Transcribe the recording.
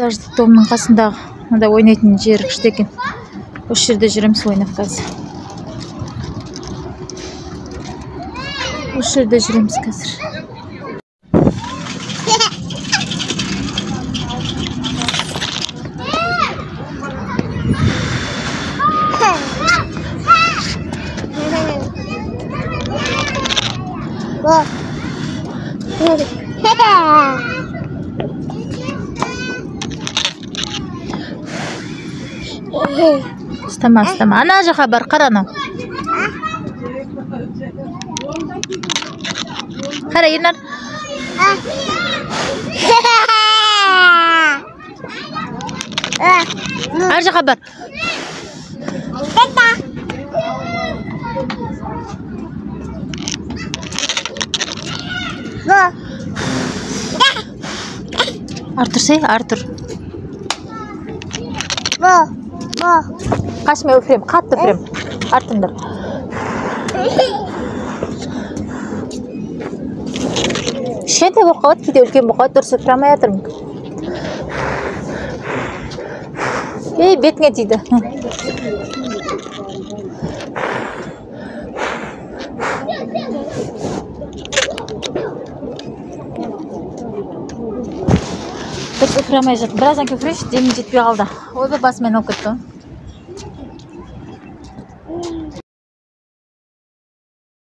пляждық домның қасындағы мында ойнайтын жер күшті екен. Осы жерде жүреміз ойнап қазір. Осы жерде жүреміз қазір. استمع انا اجي خبر قرنا خلينا ارجع خبر ارتر سي ارتر قاسمي وفريم قط فريم ارتندر شنو بقات كده өлкем بقات дұрыс фрамай жатырмын. Бетіңе тиді. Дұрыс фрамай жатыр. Біраздан кейін фреш демім жетпей қалды. Ойбай басымен алып кетті.